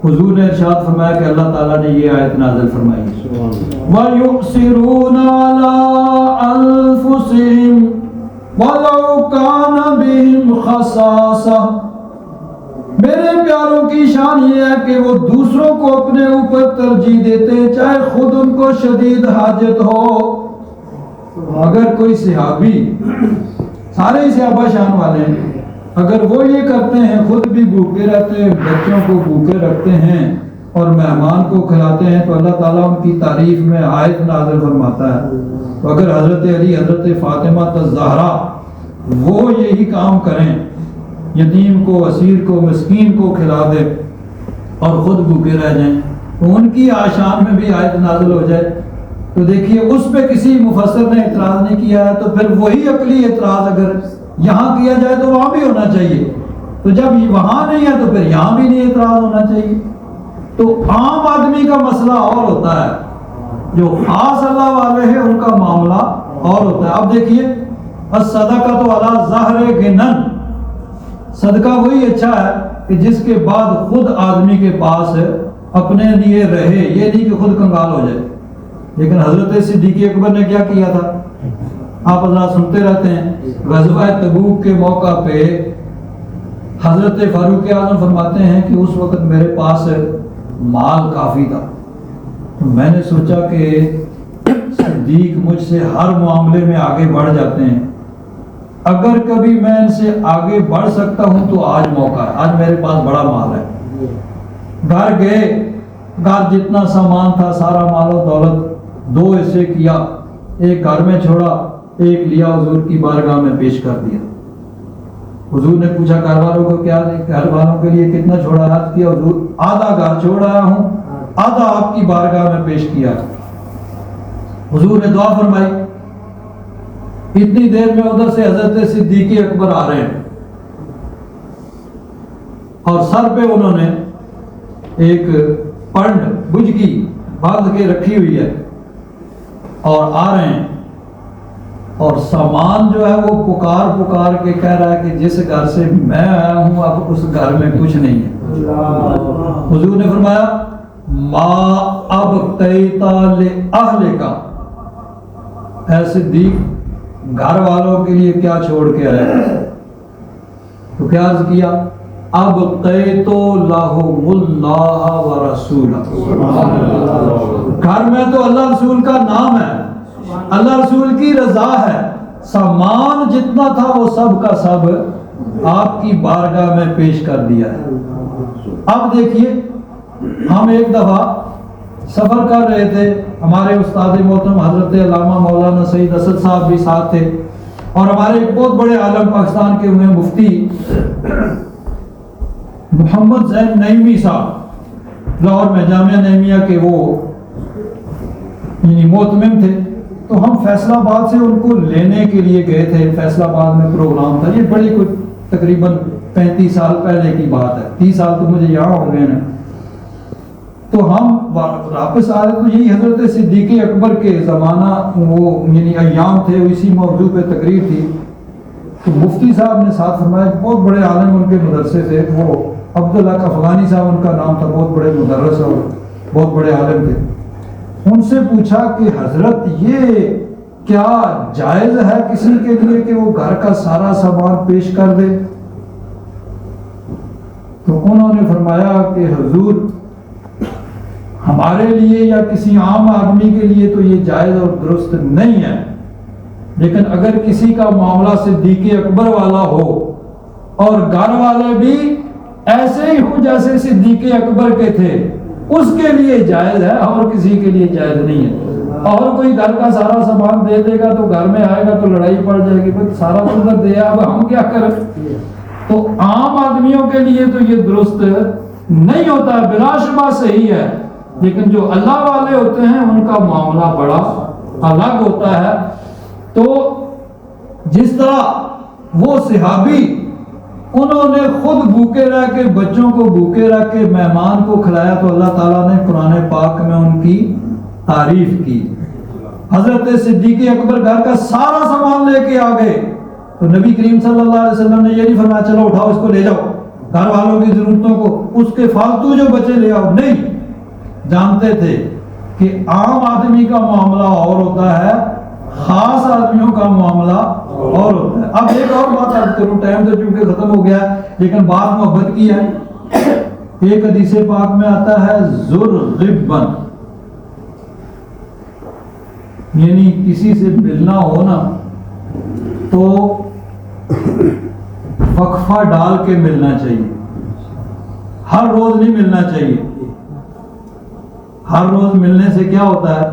حضور نے ارشاد فرمایا کہ اللہ تعالیٰ نے یہ آیت نازل فرمائی وَيُؤْثِرُونَ عَلَىٰ أَنفُسِهِمْ وَلَوْ كَانَ بِهِمْ خَصَاصَةٌ، میرے پیاروں کی شان یہ ہے کہ وہ دوسروں کو اپنے اوپر ترجیح دیتے چاہے خود ان کو شدید حاجت ہو۔ اگر کوئی صحابی، سارے ہی صحابہ شان والے ہیں، اگر وہ یہ کرتے ہیں، خود بھی بھوکے رہتے ہیں، بچوں کو بھوکے رکھتے ہیں اور مہمان کو کھلاتے ہیں، تو اللہ تعالیٰ ان کی تعریف میں آیت نازل فرماتا ہے۔ تو اگر حضرت علی، حضرت فاطمہ الزہرا وہ یہی کام کریں، یتیم کو، اسیر کو، مسکین کو کھلا دے اور خود بھوکے رہ جائیں، تو ان کی آشان میں بھی آیت نازل ہو جائے، تو دیکھیے اس پہ کسی مفسر نے اعتراض نہیں کیا ہے، تو پھر وہی عقلی اعتراض اگر یہاں کیا جائے تو وہاں بھی ہونا چاہیے، تو جب وہاں نہیں ہے تو پھر یہاں بھی نہیں اعتراض ہونا چاہیے۔ تو عام آدمی کا مسئلہ اور ہوتا ہے، جو خاص اللہ والے ہیں ان کا معاملہ اور ہوتا ہے۔ اب دیکھیے الصدقۃ علی ظہر غنن، صدقہ وہی اچھا ہے کہ جس کے بعد خود آدمی کے پاس اپنے لیے رہے، یہ نہیں کہ خود کنگال ہو جائے۔ لیکن حضرت صدیق اکبر نے کیا کیا تھا، آپ حضرات سنتے رہتے ہیں، غزوہ تبوک کے موقع پہ حضرت فاروق اعظم فرماتے ہیں کہ اس وقت میرے پاس مال کافی تھا، میں نے سوچا کہ صدیق مجھ سے ہر معاملے میں آگے بڑھ جاتے ہیں، اگر کبھی میں ان سے آگے بڑھ سکتا ہوں تو آج موقع ہے، آج میرے پاس بڑا مال ہے۔ گھر گئے، گھر جتنا سامان تھا سارا مال و دولت دو حصے کیا، ایک گھر میں چھوڑا، ایک لیا حضور کی بارگاہ میں پیش کر دیا۔ حضور نے پوچھا گھر والوں کو کیا دیں، گھر والوں کے لیے کتنا چھوڑا ہے؟ کیا حضور آدھا گھر چھوڑ آیا ہوں، آدھا آپ کی بارگاہ میں پیش کیا۔ حضور نے دعا فرمائی، اتنی دیر میں ادھر سے حضرت صدیق اکبر آ رہے ہیں اور سر پہ انہوں نے ایک پنڈ بجکی باندھ کے رکھی ہوئی ہے اور آ رہے ہیں، اور سامان جو ہے وہ پکار پکار کے کہہ رہا ہے کہ جس گھر سے میں آیا ہوں اب اس گھر میں کچھ نہیں ہے۔ حضور نے فرمایا ما ابقیت لأہلک، اے صدیق گھر والوں کے لیے کیا چھوڑ کے آئے؟ تو کیا عرض کیا؟ ابقیت لہم اللہ ورسولہ، گھر میں تو اللہ رسول کا نام ہے، اللہ رسول کی رضا ہے، سامان جتنا تھا وہ سب کا سب آپ کی بارگاہ میں پیش کر دیا ہے۔ اب دیکھیے ہم ایک دفعہ سفر کر رہے تھے، ہمارے استاد محترم حضرت علامہ مولانا سید اسد صاحب بھی ساتھ تھے، اور ہمارے ایک بہت بڑے عالم پاکستان کے ہوئے مفتی محمد زین نعیمی صاحب لاہور میں جامعہ نعیمیہ کے وہ محتمم تھے، تو ہم فیصل آباد سے ان کو لینے کے لیے گئے تھے۔ فیصل آباد میں پروگرام تھا، یہ بڑی کچھ تقریباً 35 سال پہلے کی بات ہے، 30 سال تو مجھے یہاں ہو گئے نا۔ تو ہم واپس آ رہے تو یہی حضرت صدیق اکبر کے زمانہ وہ ایام تھے، اسی موضوع پہ تقریر تھی، تو مفتی صاحب نے ساتھ فرمایا، بہت بڑے عالم ان کے مدرسے تھے، وہ عبداللہ افغانی صاحب ان کا نام تھا، بہت بڑے مدرس اور بہت بڑے عالم تھے۔ ان سے پوچھا کہ حضرت یہ کیا جائز ہے کسی کے لیے کہ وہ گھر کا سارا سامان پیش کر دے؟ تو انہوں نے فرمایا کہ حضور ہمارے لیے یا کسی عام آدمی کے لیے تو یہ جائز اور درست نہیں ہے، لیکن اگر کسی کا معاملہ صدیق اکبر والا ہو اور گھر والے بھی ایسے ہی ہوں جیسے صدیق اکبر کے تھے، اس کے لیے جائز ہے، اور کسی کے لیے جائز نہیں ہے۔ اور کوئی گھر کا سارا سامان دے دے گا تو گھر میں آئے گا تو لڑائی پڑ جائے گی، بھائی سارا ادھر دیا اب ہم کیا کریں؟ تو عام آدمیوں کے لیے تو یہ درست نہیں ہوتا ہے، بلا شبہ صحیح ہے، لیکن جو اللہ والے ہوتے ہیں ان کا معاملہ بڑا الگ ہوتا ہے۔ تو جس طرح وہ صحابی انہوں نے خود بھوکے رہ کے، بچوں کو بھوکے رکھ کے مہمان کو کھلایا، تو اللہ تعالیٰ نے قرآن پاک میں ان کی تعریف کی۔ حضرت صدیق اکبر گھر کا سارا سامان لے کے آ گئے، تو نبی کریم صلی اللہ علیہ وسلم نے یہ نہیں فرمایا چلو اٹھاؤ اس کو لے جاؤ، گھر والوں کی ضرورتوں کو اس کے فالتو جو بچے لے آؤ، نہیں، جانتے تھے کہ عام آدمی کا معاملہ اور ہوتا ہے، خاص آدمیوں کا معاملہ اور ہوتا ہے۔ اب ایک اور بات عرض کروں، ٹائم تو چونکہ ختم ہو گیا ہے، لیکن بات محبت کی ہے۔ ایک حدیث پاک میں آتا ہے ذوالغبن، یعنی کسی سے ملنا ہو نا تو وقفہ ڈال کے ملنا چاہیے، ہر روز نہیں ملنا چاہیے۔ ہر روز ملنے سے کیا ہوتا ہے؟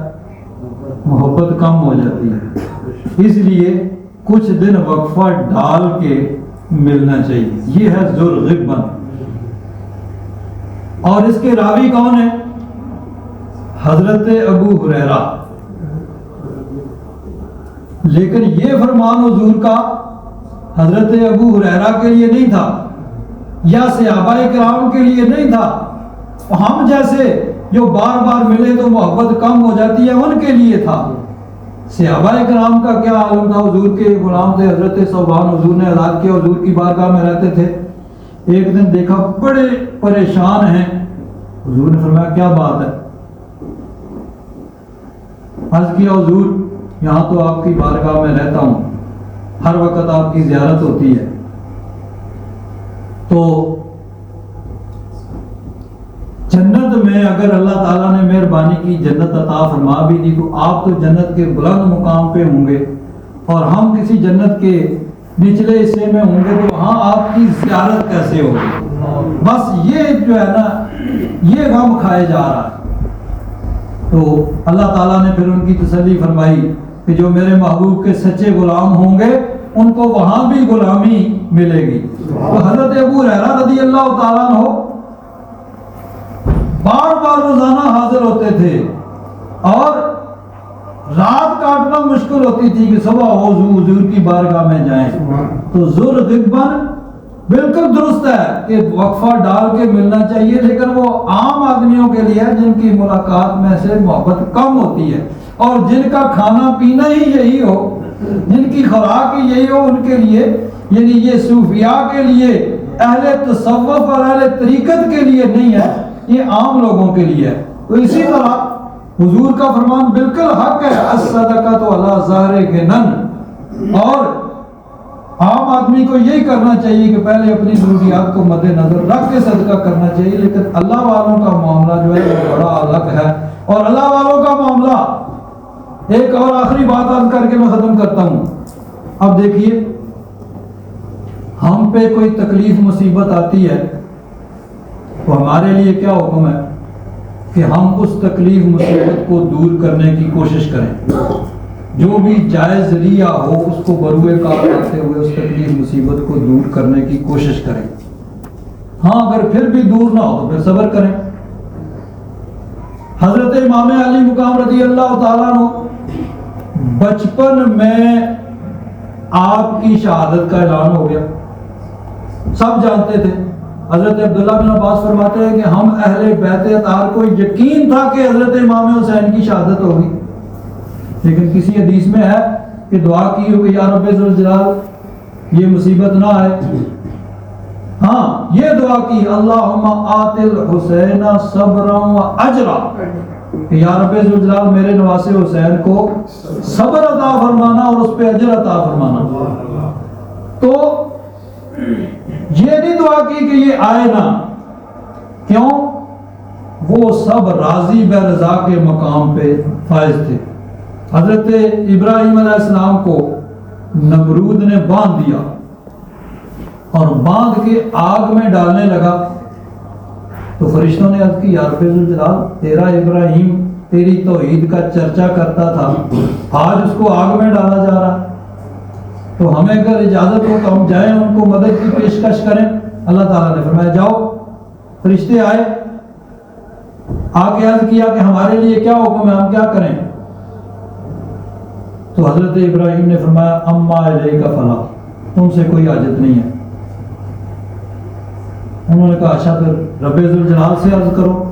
محبت کم ہو جاتی ہے، اس لیے کچھ دن وقفہ ڈال کے ملنا چاہیے۔ یہ ہے ذوالغبن۔ اور اس کے راوی کون ہے؟ حضرت ابو ہریرہ۔ لیکن یہ فرمان حضور کا حضرت ابو ہریرہ کے لیے نہیں تھا یا صحابہ کرام کے لیے نہیں تھا، ہم جیسے جو بار بار ملے تو محبت کم ہو جاتی ہے ان کے لیے تھا۔ صحابہ کرام کا کیا عالم تھا؟ حضور کے غلام تھے، حضرت ثوبان حضور نے آزاد کیا، حضور کی بارگاہ میں رہتے تھے۔ ایک دن دیکھا بڑے پریشان ہیں، حضور نے فرمایا کیا بات ہے؟ عرض کیا حضور یہاں تو آپ کی بارگاہ میں رہتا ہوں، ہر وقت آپ کی زیارت ہوتی ہے، تو جنت میں اگر اللہ تعالیٰ نے مہربانی کی جنت عطا فرما بھی دی تو آپ تو جنت کے بلند مقام پہ ہوں گے اور ہم کسی جنت کے نچلے حصے میں ہوں گے، تو وہاں آپ کی زیارت کیسے ہوگی؟ بس یہ جو ہے نا یہ غم کھائے جا رہا ہے۔ تو اللہ تعالیٰ نے پھر ان کی تسلی فرمائی کہ جو میرے محبوب کے سچے غلام ہوں گے ان کو وہاں بھی غلامی ملے گی۔ تو حضرت ابو ہریرہ رضی اللہ تعالیٰ عنہ بار بار روزانہ حاضر ہوتے تھے اور رات کاٹنا مشکل ہوتی تھی کہ صبح حضور کی بارگاہ میں جائیں۔ تو ذوالغبن بالکل درست ہے کہ وقفہ ڈال کے ملنا چاہیے، لیکن وہ عام آدمیوں کے لیے جن کی ملاقات میں سے محبت کم ہوتی ہے اور جن کا کھانا پینا ہی یہی ہو، جن کی خوراک ہی یہی ہو، ان کے لیے، یعنی یہ صوفیاء کے لیے، اہل تصوف اور اہل طریقت کے لیے نہیں ہے، یہ عام لوگوں کے لیے ہے۔ تو اسی طرح حضور کا فرمان بالکل حق ہے، الصدقۃ علی ظاہر غنن، اور عام آدمی کو یہی کرنا چاہیے کہ پہلے اپنی ضروریات کو مد نظر رکھ کے صدقہ کرنا چاہیے، لیکن اللہ والوں کا معاملہ جو ہے وہ بڑا الگ ہے۔ اور اللہ والوں کا معاملہ، ایک اور آخری بات عرض کر کے میں ختم کرتا ہوں۔ اب دیکھیے ہم پہ کوئی تکلیف مصیبت آتی ہے تو ہمارے لیے کیا حکم ہے کہ ہم اس تکلیف مصیبت کو دور کرنے کی کوشش کریں، جو بھی جائز ذریعہ ہو اس کو بروئے کار کرتے ہوئے اس تکلیف مصیبت کو دور کرنے کی کوشش کریں۔ ہاں اگر پھر بھی دور نہ ہو تو پھر صبر کریں۔ حضرت امام علی مقام رضی اللہ تعالیٰ عنہ بچپن میں آپ کی شہادت کا اعلان ہو گیا، سب جانتے تھے۔ حضرت عبداللہ بن عباس فرماتے ہیں کہ ہم اہل بیت اطہار کو یقین تھا کہ حضرت امام حسین کی شہادت ہوگی، لیکن کسی حدیث میں ہے کہ دعا کی ہو کہ یا رب ذوالجلال یہ مصیبت نہ آئے۔ ہاں یہ دعا کی اللہم آت الحسین صبرا و اجرا، کہ یا رب ذوالجلال میرے نواسے حسین کو صبر عطا فرمانا اور اس پہ اجر عطا فرمانا۔ تو یہ نہیں دعا کی کہ یہ آئے نہ، کیوں؟ وہ سب راضی بے رضا کے مقام پہ فائز تھے۔ حضرت ابراہیم علیہ السلام کو نمرود نے باندھ دیا اور باندھ کے آگ میں ڈالنے لگا تو فرشتوں نے عرض کی یا رب ذوالجلال تیرا ابراہیم تیری توحید کا چرچا کرتا تھا، آج اس کو آگ میں ڈالا جا رہا، تو ہمیں اگر اجازت ہو تو ہم جائیں ان کو مدد کی پیشکش کریں۔ اللہ تعالیٰ نے فرمایا جاؤ۔ فرشتے آئے، آ کے عرض کیا کہ ہمارے لیے کیا حکم ہے، ہم کیا کریں؟ تو حضرت ابراہیم نے فرمایا اما الیک فلا، تم سے کوئی حاجت نہیں ہے۔ انہوں نے کہا اچھا پھر رب ذوالجلال سے عرض کرو۔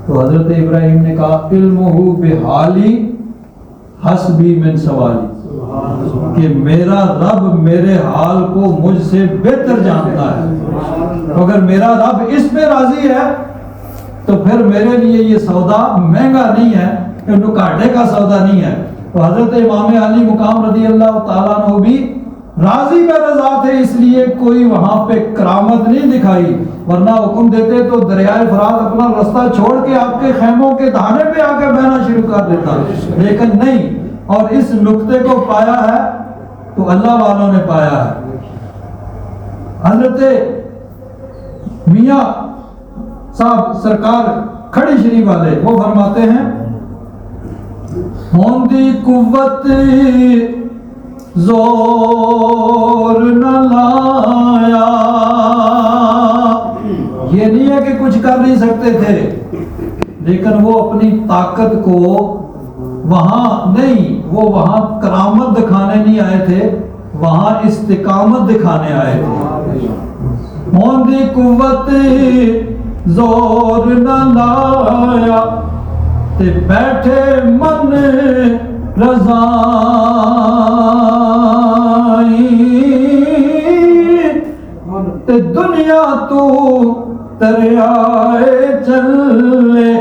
تو حضرت ابراہیم نے کہا علمہ بحالی حسبی من سوالی، کہ میرا رب میرے حال کو مجھ سے بہتر جانتا ہے، اگر میرا رب اس پہ راضی ہے تو پھر میرے لیے یہ سودا مہنگا نہیں ہے، کیونکہ گھاٹے کا سودا نہیں ہے۔ تو حضرت امام علی مقام رضی اللہ تعالیٰ عنہ بھی راضی بے رضا تھے، اس لیے کوئی وہاں پہ کرامت نہیں دکھائی، ورنہ حکم دیتے تو دریائے فرات اپنا رستہ چھوڑ کے آپ کے خیموں کے دہانے پہ آ کے بہنا شروع کر دیتا، لیکن نہیں۔ اور اس نقطے کو پایا ہے تو اللہ والوں نے پایا ہے۔ حضرت میاں صاحب سرکار کھڑی شریف والے وہ فرماتے ہیں، ہوندی قوت زور نہ لایا، یہ نہیں ہے کہ کچھ کر نہیں سکتے تھے، لیکن وہ اپنی طاقت کو وہاں نہیں، وہ وہاں کرامت دکھانے نہیں آئے تھے، وہاں استقامت دکھانے آئے تھے۔ ہوندی قوت زور نہ لایا تے بیٹھے من رضائی، تے دنیا تو دریائے چلے،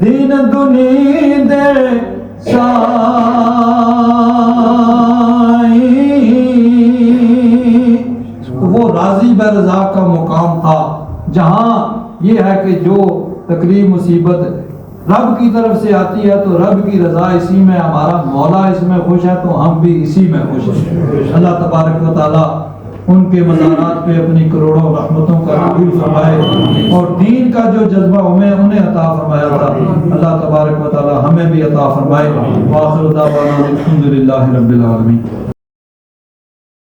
دین دنی دے سائی۔ وہ راضی بے رضا کا مقام تھا، جہاں یہ ہے کہ جو تکلیف مصیبت رب کی طرف سے آتی ہے تو رب کی رضا اسی میں، ہمارا مولا اس میں خوش ہے تو ہم بھی اسی میں خوش ہیں۔ اللہ تبارک و تعالیٰ ان کے مزارات پہ اپنی کروڑوں رحمتوں کا قبول فرمائے، اور دین کا جو جذبہ انہیں عطا فرمایا تھا اللہ تبارک و تعالیٰ ہمیں بھی عطا فرمائے۔ وآخر دعوانا الحمد للہ رب العالمین۔